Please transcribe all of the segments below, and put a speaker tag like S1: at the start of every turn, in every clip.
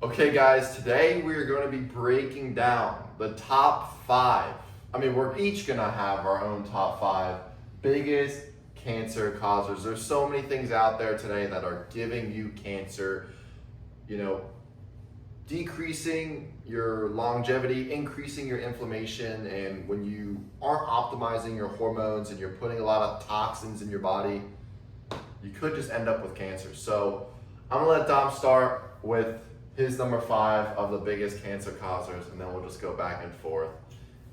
S1: Okay guys, today we're going to be breaking down the top 5. We're each going to have our own top 5 biggest cancer causers. There's so many things out there today that are giving you cancer, decreasing your longevity, increasing your inflammation, and when you aren't optimizing your hormones and you're putting a lot of toxins in your body, you could just end up with cancer. So I'm going to let Dom start with his number 5 of the biggest cancer causers, and then we'll just go back and forth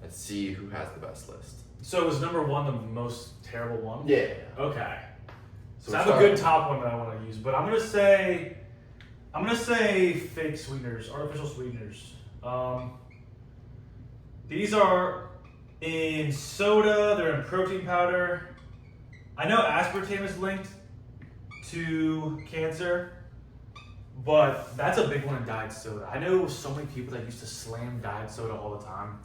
S1: and see who has the best list.
S2: So is number 1 the most terrible one?
S1: Yeah.
S2: Okay. So I have
S1: start.
S2: a good top one that I want to use, but I'm gonna say fake sweeteners, artificial sweeteners. These are in soda. They're in protein powder. I know aspartame is linked to cancer, but that's a big one in diet soda. I know so many people that used to slam diet soda all the time.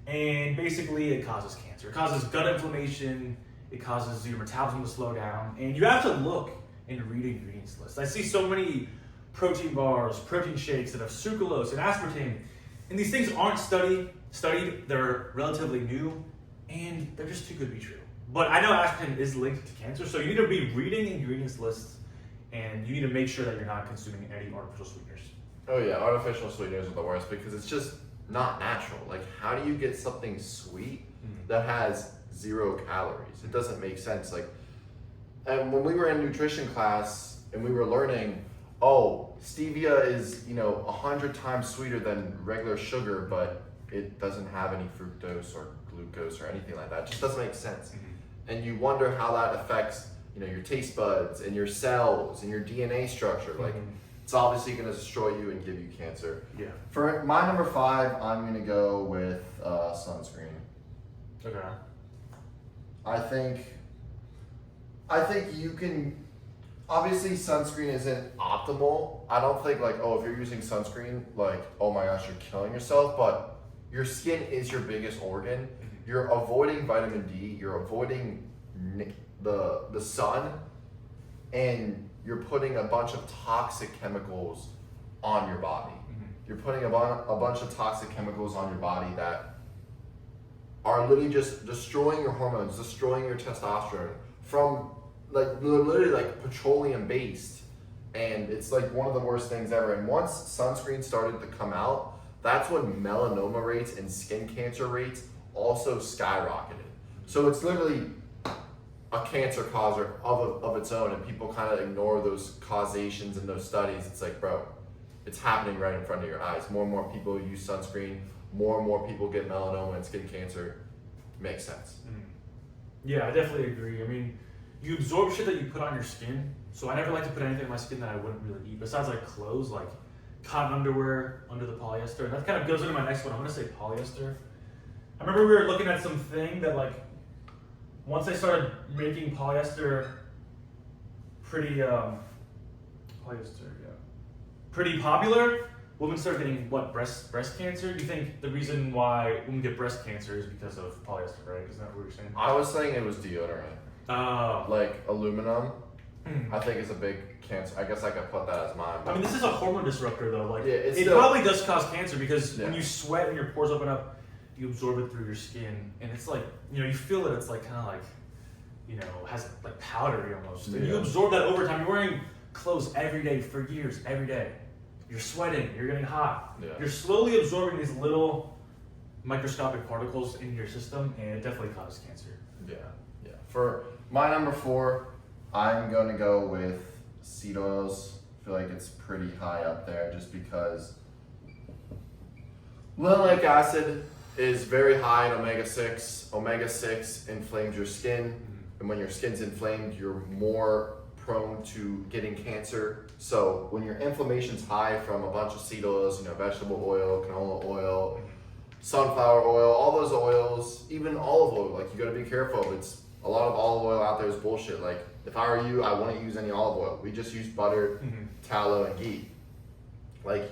S2: And basically it causes cancer. It causes gut inflammation. It causes your metabolism to slow down. And you have to look and read ingredients lists. I see so many protein bars, protein shakes that have sucralose and aspartame. And these things aren't studied. They're relatively new. And they're just too good to be true. But I know aspartame is linked to cancer. So you need to be reading ingredients lists. And you need to make sure that you're not consuming any artificial sweeteners.
S1: Oh yeah, artificial sweeteners are the worst because it's just not natural. Like, how do you get something sweet that has 0 calories? It doesn't make sense. And when we were in nutrition class and we were learning, stevia is 100 times sweeter than regular sugar, but it doesn't have any fructose or glucose or anything like that. It just doesn't make sense. And you wonder how that affects your taste buds and your cells and your DNA structure. It's obviously going to destroy you and give you cancer.
S2: Yeah.
S1: For my number 5, I'm going to go with sunscreen.
S2: Okay.
S1: I think you can, obviously sunscreen isn't optimal. I don't think if you're using sunscreen, oh my gosh, you're killing yourself, but your skin is your biggest organ. You're avoiding vitamin D, you're avoiding the sun, and you're putting a bunch of toxic chemicals on your body. You're putting a bunch of toxic chemicals on your body that are literally just destroying your hormones, destroying your testosterone from literally petroleum based. And it's one of the worst things ever. And once sunscreen started to come out, that's when melanoma rates and skin cancer rates also skyrocketed. So it's literally a cancer causer of its own, and people kind of ignore those causations and those studies. It's bro, it's happening right in front of your eyes. More and more people use sunscreen. More and more people get melanoma and skin cancer. Makes sense.
S2: Yeah, I definitely agree. You absorb shit that you put on your skin. So I never like to put anything on my skin that I wouldn't really eat. Besides clothes, cotton underwear under the polyester. And that kind of goes into my next one. I'm gonna say polyester. I remember we were looking at something that once they started making polyester pretty popular, women started getting breast cancer. Do you think the reason why women get breast cancer is because of polyester, right? Isn't that what you're saying?
S1: I was saying it was deodorant.
S2: Oh.
S1: Aluminum, I think is a big cancer. I guess I could put that as mine.
S2: This is a hormone disruptor though.
S1: It
S2: probably does cause cancer because when you sweat and your pores open up, you absorb it through your skin, and it's you feel that it's has powdery almost. And you absorb that over time. You're wearing clothes every day for years, every day. You're sweating, you're getting hot.
S1: Yeah.
S2: You're slowly absorbing these little microscopic particles into your system, and it definitely causes cancer.
S1: Yeah. For my number 4, I'm going to go with seed oils. I feel like it's pretty high up there just because linoleic acid is very high in omega-6. Omega-6 inflames your skin, and when your skin's inflamed, you're more prone to getting cancer. So when your inflammation's high from a bunch of seed oils, vegetable oil, canola oil, sunflower oil, all those oils, even olive oil, you gotta be careful. It's a lot of olive oil out there is bullshit. If I were you, I wouldn't use any olive oil. We just use butter, tallow, and ghee.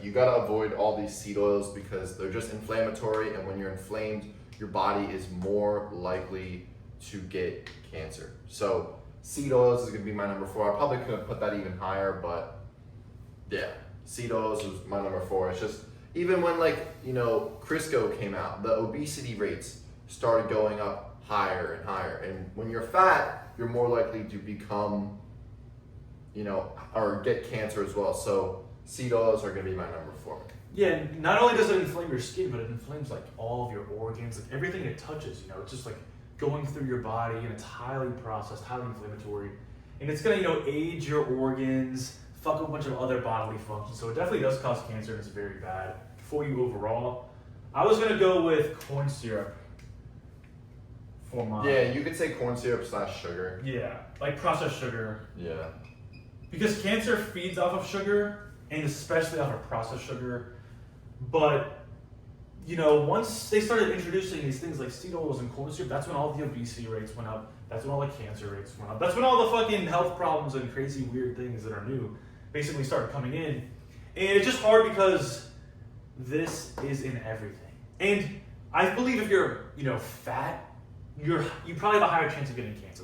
S1: You gotta avoid all these seed oils because they're just inflammatory, and when you're inflamed, your body is more likely to get cancer. So seed oils is gonna be my number 4. I probably could have put that even higher, but yeah, seed oils was my number 4. It's just, even when Crisco came out, the obesity rates started going up higher and higher. And when you're fat, you're more likely to become, or get cancer as well. So seed oils are gonna be my number 4.
S2: Yeah, not only does it inflame your skin, but it inflames like all of your organs, like everything it touches, it's just like going through your body, and it's highly processed, highly inflammatory. And it's gonna, age your organs, fuck up a bunch of other bodily functions. So it definitely does cause cancer, and it's very bad for you overall. I was gonna go with corn syrup for mine.
S1: Yeah, you could say corn syrup / sugar.
S2: Yeah, like processed sugar.
S1: Yeah.
S2: Because cancer feeds off of sugar, and especially off of processed sugar. But, once they started introducing these things like seed oils and corn syrup, that's when all the obesity rates went up. That's when all the cancer rates went up. That's when all the fucking health problems and crazy weird things that are new basically started coming in. And it's just hard because this is in everything. And I believe if you're, fat, you probably have a higher chance of getting cancer.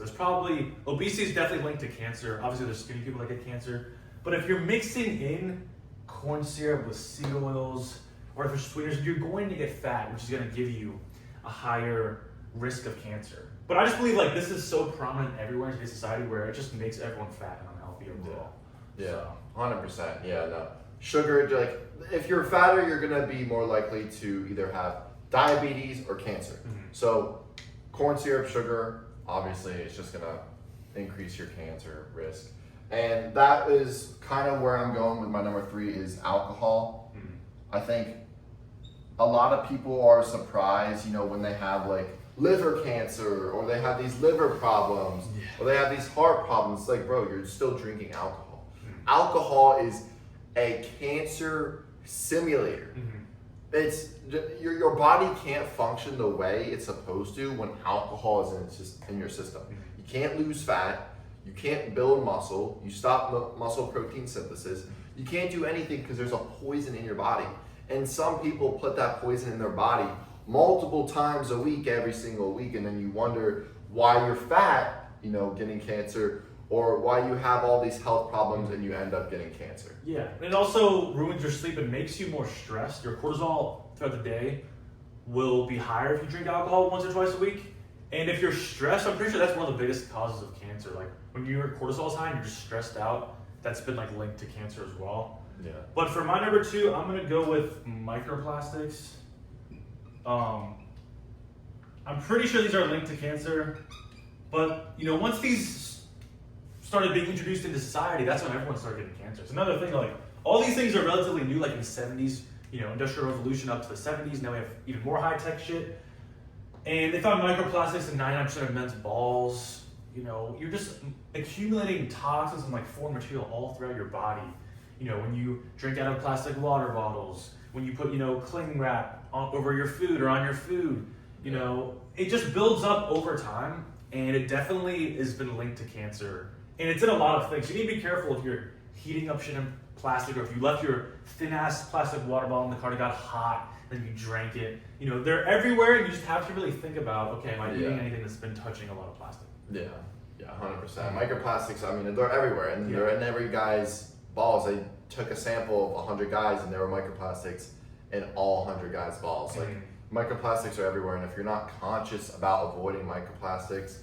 S2: Obesity is definitely linked to cancer. Obviously, there's skinny people that get cancer. But if you're mixing in corn syrup with seed oils, or if it's sweeteners, you're going to get fat, which is going to give you a higher risk of cancer. But I just believe this is so prominent everywhere in today's society where it just makes everyone fat and unhealthy overall.
S1: Yeah, 100%. Yeah, no. Sugar, if you're fatter, you're going to be more likely to either have diabetes or cancer.
S2: Mm-hmm.
S1: So corn syrup, sugar, obviously it's just going to increase your cancer risk. And that is kind of where I'm going with my number 3 is alcohol.
S2: Mm-hmm.
S1: I think a lot of people are surprised, when they have liver cancer, or they have these liver problems, or they have these heart problems. It's like, bro, you're still drinking alcohol. Mm-hmm. Alcohol is a cancer simulator.
S2: Mm-hmm.
S1: It's your body can't function the way it's supposed to when alcohol is in your system.
S2: Mm-hmm.
S1: You can't lose fat. You can't build muscle. You stop muscle protein synthesis. You can't do anything because there's a poison in your body. And some people put that poison in their body multiple times a week, every single week, and then you wonder why you're fat, getting cancer, or why you have all these health problems and you end up getting cancer.
S2: Yeah, and it also ruins your sleep and makes you more stressed. Your cortisol throughout the day will be higher if you drink alcohol once or twice a week. And if you're stressed, I'm pretty sure that's one of the biggest causes of cancer. When your cortisol is high and you're just stressed out, that's been linked to cancer as well.
S1: Yeah.
S2: But for my number 2, I'm gonna go with microplastics. I'm pretty sure these are linked to cancer, but once these started being introduced into society, that's when everyone started getting cancer. It's another thing, all these things are relatively new, in the 70s, Industrial Revolution up to the 70s. Now we have even more high-tech shit. And they found microplastics in 99% of men's balls. You're just accumulating toxins and foreign material all throughout your body. When you drink out of plastic water bottles, when you put, cling wrap over your food or on your food, it just builds up over time, and it definitely has been linked to cancer. And it's in a lot of things. You need to be careful if you're heating up shit in plastic, or if you left your thin-ass plastic water bottle in the car and it got hot, then you drank it. They're everywhere, and you just have to really think about, okay, am I eating anything that's been touching a lot of plastic?
S1: Yeah, 100%. Microplastics, they're everywhere, and they're in every guy's balls. They took a sample of 100 guys, and there were microplastics in all 100 guys' balls. Microplastics are everywhere, and if you're not conscious about avoiding microplastics,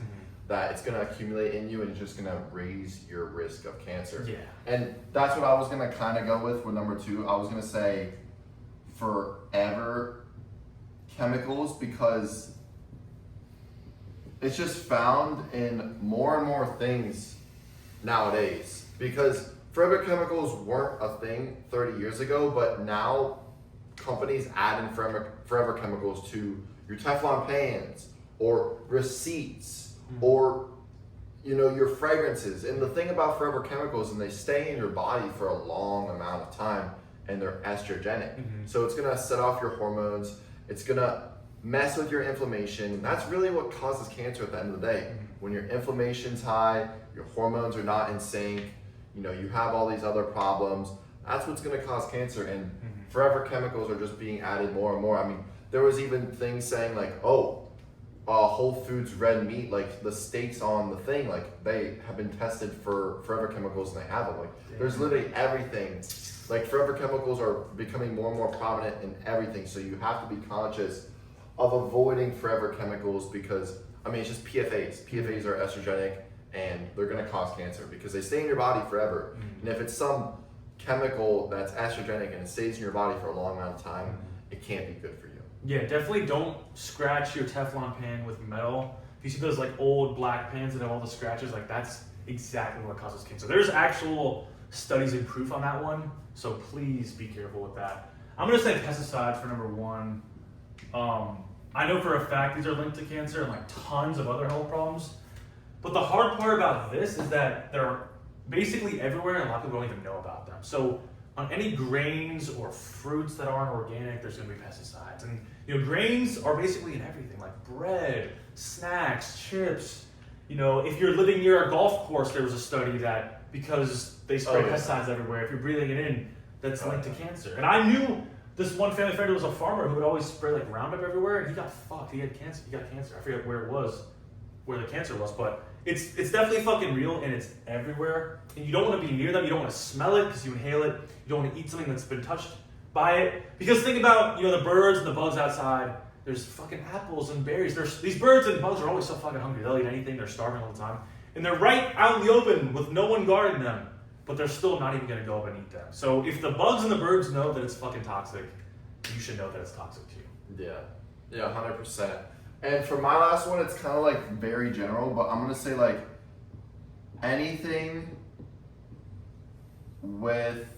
S1: that it's going to accumulate in you, and it's just going to raise your risk of cancer.
S2: Yeah.
S1: And that's what I was going to kind of go with number 2. I was going to say forever chemicals, because it's just found in more and more things nowadays. Because forever chemicals weren't a thing 30 years ago, but now companies add in forever chemicals to your Teflon pans, or receipts, or your fragrances. And the thing about forever chemicals, and they stay in your body for a long amount of time, and they're estrogenic. So it's gonna set off your hormones. It's gonna mess with your inflammation. And that's really what causes cancer at the end of the day. When your inflammation's high, your hormones are not in sync, you have all these other problems, that's what's gonna cause cancer. And forever chemicals are just being added more and more. There was even things saying Whole Foods red meat, like the steaks on the thing, like they have been tested for forever chemicals and they have them. Like there's literally everything. Like forever chemicals are becoming more and more prominent in everything. So you have to be conscious of avoiding forever chemicals because, I mean, it's just PFAs. PFAs are estrogenic and they're gonna cause cancer because they stay in your body forever. And if it's some chemical that's estrogenic and it stays in your body for a long amount of time, it can't be good for you.
S2: Yeah, definitely don't scratch your Teflon pan with metal. If you see those like old black pans that have all the scratches, like that's exactly what causes cancer. There's actual studies and proof on that one, so please be careful with that. I'm gonna say pesticides for number one. I know for a fact these are linked to cancer and like tons of other health problems. But the hard part about this is that they're basically everywhere and a lot of people don't even know about them. So on any grains or fruits that aren't organic, there's gonna be pesticides. And grains are basically in everything, like bread, snacks, chips. If you're living near a golf course, there was a study that because they spray pesticides everywhere, if you're breathing it in, that's linked to cancer. And I knew this one family friend who was a farmer who would always spray like Roundup everywhere, and he got fucked. He had cancer. He got cancer. I forget where it was, where the cancer was, but it's definitely fucking real and it's everywhere. And you don't want to be near them. You don't want to smell it because you inhale it. You don't want to eat something that's been touched by it. Because think about the birds and the bugs outside. There's fucking apples and berries. These birds and bugs are always so fucking hungry. They'll eat anything. They're starving all the time, and they're right out in the open with no one guarding them. But they're still not even gonna go up and eat them. So if the bugs and the birds know that it's fucking toxic, you should know that it's toxic too.
S1: Yeah, 100%. And for my last one, it's kind of like very general, but I'm gonna say like anything with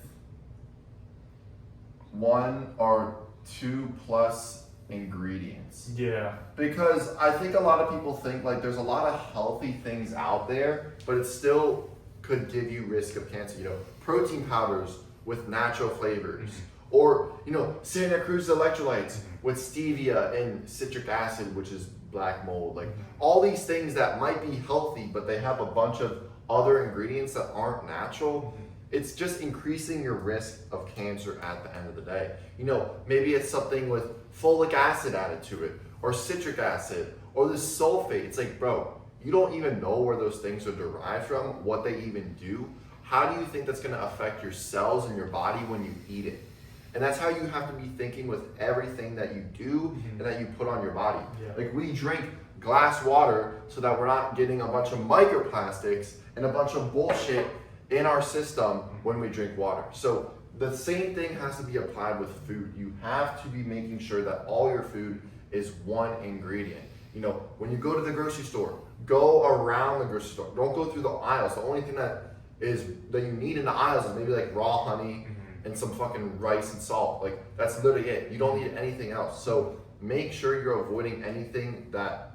S1: 1 or 2+ ingredients.
S2: Yeah.
S1: Because I think a lot of people think like there's a lot of healthy things out there, but it still could give you risk of cancer. Protein powders with natural flavors. Or, Santa Cruz electrolytes with stevia and citric acid, which is black mold. Like all these things that might be healthy, but they have a bunch of other ingredients that aren't natural. It's just increasing your risk of cancer at the end of the day. Maybe it's something with folic acid added to it, or citric acid, or the sulfate. It's like, bro, you don't even know where those things are derived from, what they even do. How do you think that's gonna affect your cells in your body when you eat it? And that's how you have to be thinking with everything that you do and that you put on your body. Yeah. Like we drink glass water so that we're not getting a bunch of microplastics and a bunch of bullshit in our system when we drink water. So the same thing has to be applied with food. You have to be making sure that all your food is one ingredient. When you go to the grocery store, go around the grocery store. Don't go through the aisles. The only thing that you need in the aisles is maybe like raw honey and some fucking rice and salt. Like that's literally it. You don't need anything else. So make sure you're avoiding anything that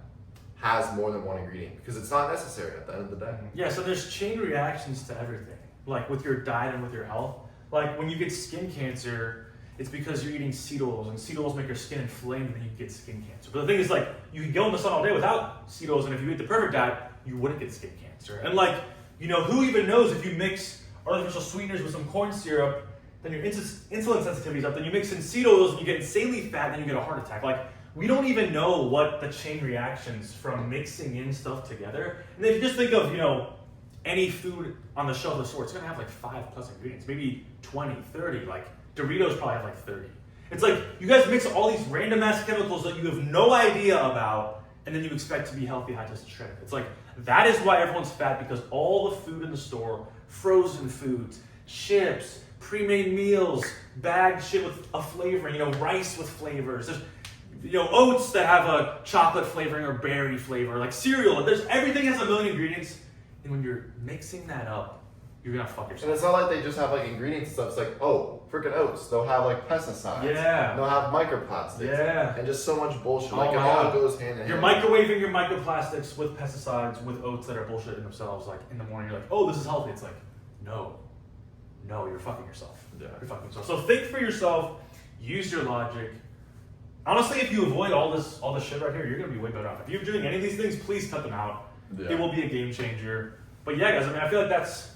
S1: has more than one ingredient because it's not necessary at the end of the day.
S2: Yeah, so there's chain reactions to everything. Like with your diet and with your health. Like when you get skin cancer, it's because you're eating seed oils, and seed oils make your skin inflamed, and then you get skin cancer. But the thing is, like, you can go in the sun all day without seed oils, and if you eat the perfect diet, you wouldn't get skin cancer. And like, who even knows if you mix artificial sweeteners with some corn syrup, then your insulin sensitivity is up, then you mix in seed oils, and you get insanely fat, and then you get a heart attack. Like, we don't even know what the chain reactions from mixing in stuff together. And if you just think of, any food on the shelf of the store, it's gonna have like 5+ ingredients, maybe 20, 30, like Doritos probably have like 30. It's like, you guys mix all these random ass chemicals that you have no idea about, and then you expect to be healthy, high-tested shredded. It's like, that is why everyone's fat, because all the food in the store, frozen foods, chips, pre-made meals, bagged shit with a flavoring, rice with flavors. There's, oats that have a chocolate flavoring or berry flavor, like cereal. Everything has a million ingredients, and when you're mixing that up, you're gonna fuck yourself.
S1: And it's not like they just have like ingredients and stuff. It's like, freaking oats. They'll have like pesticides.
S2: Yeah.
S1: They'll have microplastics.
S2: Yeah.
S1: And just so much bullshit.
S2: Oh
S1: Like it all goes hand in hand.
S2: You're microwaving your microplastics with pesticides, with oats that are bullshit in themselves. Like in the morning, you're like, this is healthy. It's like, no, you're fucking yourself.
S1: Yeah.
S2: You're fucking yourself. So think for yourself. Use your logic. Honestly, if you avoid all this shit right here, you're gonna be way better off. If you're doing any of these things, please cut them out. Yeah. It will be a game changer. But yeah, guys, I feel like that's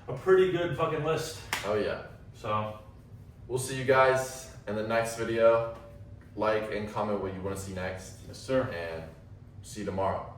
S2: a pretty good fucking list.
S1: Oh yeah.
S2: So
S1: we'll see you guys in the next video. Like and comment what you want to see next.
S2: Yes, sir.
S1: And See you tomorrow.